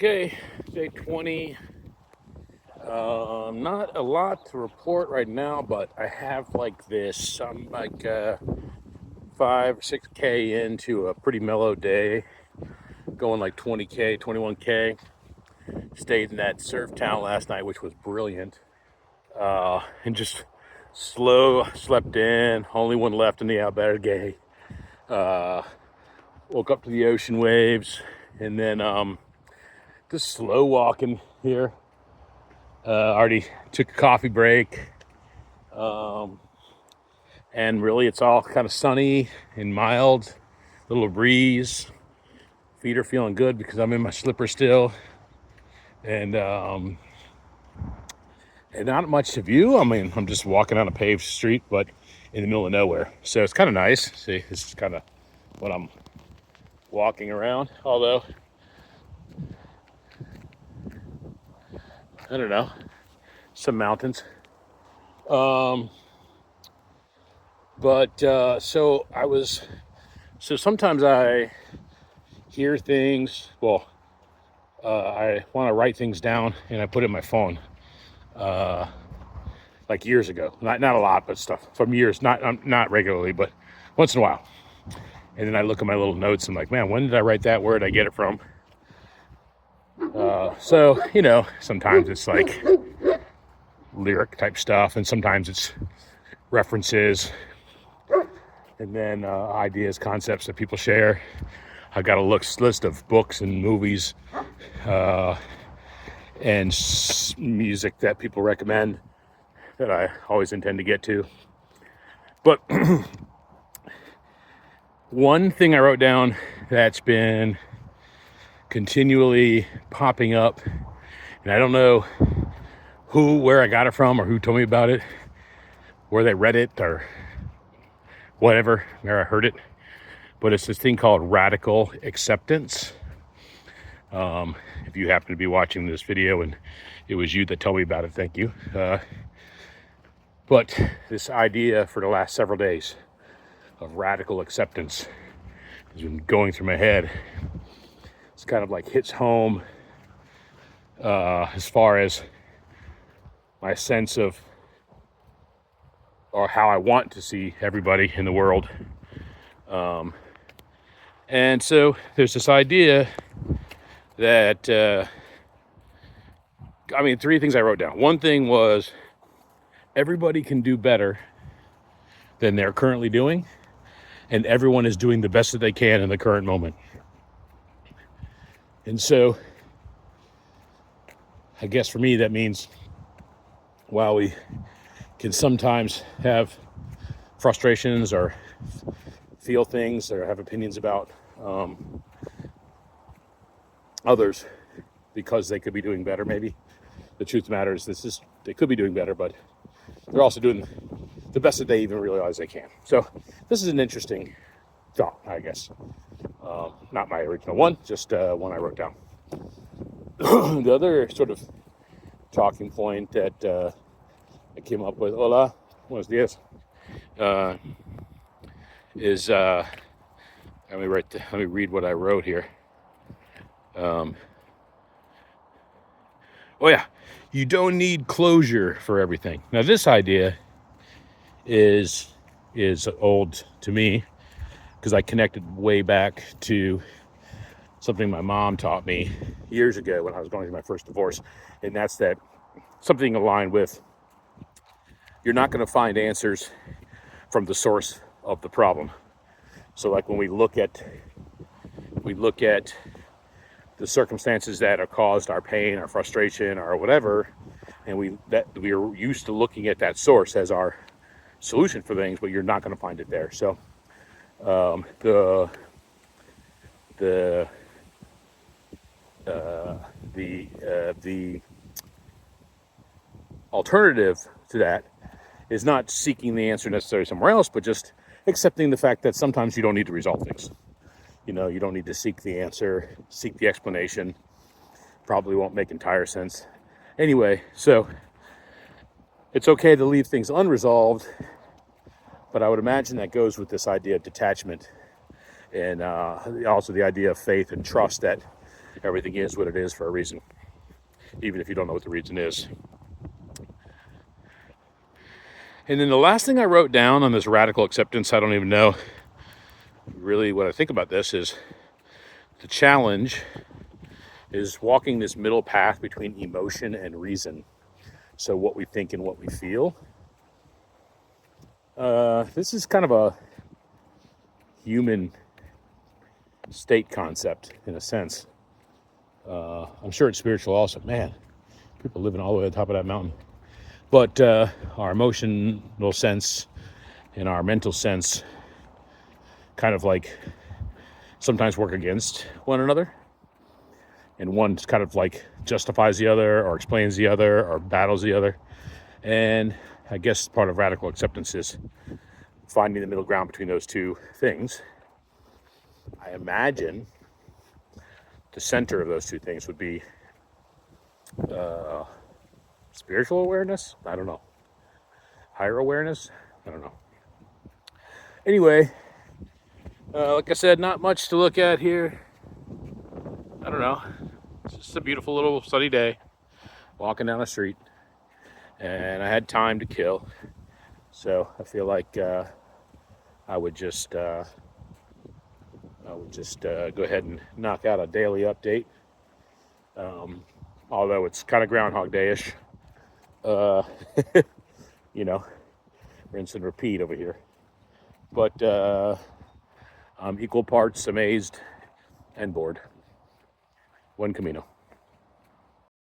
Okay, day 20. Not a lot to report right now, but I have like this. I'm like 5 or 6K into a pretty mellow day, going like 20K, 21K. Stayed in that surf town last night, which was brilliant. And just slept in. Only one left in the albergue. Woke up to the ocean waves, and then just slow walking here. Already took a coffee break. And really it's all kind of sunny and mild, little breeze. Feet are feeling good because I'm in my slippers still. And not much to view. I mean, I'm just walking on a paved street, but in the middle of nowhere. So it's kind of nice. See, this is kind of what I'm walking around. Although, I don't know, some mountains. So sometimes I hear things. Well, I want to write things down and I put it in my phone. Like years ago, not a lot, but stuff from years, not regularly, but once in a while. And then I look at my little notes and I'm like, man, when did I write that? Where did I get it from? So sometimes it's like lyric type stuff, and sometimes it's references, and then ideas, concepts that people share. I've got a list of books and movies and music that people recommend that I always intend to get to. But one thing I wrote down that's been continually popping up, and I don't know where I got it from or who told me about it, where they read it or whatever, where I heard it, but it's this thing called radical acceptance. If you happen to be watching this video and it was you that told me about it, thank you. But this idea for the last several days of radical acceptance has been going through my head. It's kind of like hits home as far as my sense of, or how I want to see everybody in the world. And so there's this idea that, three things I wrote down. One thing was everybody can do better than they're currently doing, and everyone is doing the best that they can in the current moment. And so I guess for me that means while we can sometimes have frustrations or feel things or have opinions about others because they could be doing better, maybe the truth of the matter is they could be doing better, but they're also doing the best that they even realize they can. So this is an interesting thought, I guess. Not my original one, just one I wrote down. The other sort of talking point that I came up with, hola, buenos dias, is let me read what I wrote here. You don't need closure for everything. Now this idea is old to me because I connected way back to something my mom taught me years ago when I was going through my first divorce, and that's that something aligned with you're not going to find answers from the source of the problem. So like when we look at the circumstances that have caused our pain, our frustration, or whatever, and we are used to looking at that source as our solution for things, but you're not going to find it there. So the alternative to that is not seeking the answer necessarily somewhere else, but just accepting the fact that sometimes you don't need to resolve things. You don't need to seek the answer, seek the explanation. Probably won't make entire sense. Anyway, so it's okay to leave things unresolved, but I would imagine that goes with this idea of detachment and also the idea of faith and trust that everything is what it is for a reason, even if you don't know what the reason is. And then the last thing I wrote down on this radical acceptance, I don't even know really what I think about this, is the challenge is walking this middle path between emotion and reason. So what we think and what we feel. This is kind of a human state concept in a sense. I'm sure it's spiritual also. Man, people living all the way at the top of that mountain. But our emotional sense and our mental sense kind of like sometimes work against one another. And one kind of like justifies the other or explains the other or battles the other. And I guess part of radical acceptance is finding the middle ground between those two things. I imagine the center of those two things would be spiritual awareness. I don't know. Higher awareness. I don't know. Anyway, like I said, not much to look at here. I don't know. It's just a beautiful little sunny day, walking down the street, and I had time to kill. So I feel like I would just go ahead and knock out a daily update. Although it's kind of Groundhog Day-ish. You know, rinse and repeat over here. But I'm equal parts amazed and bored. Buen camino.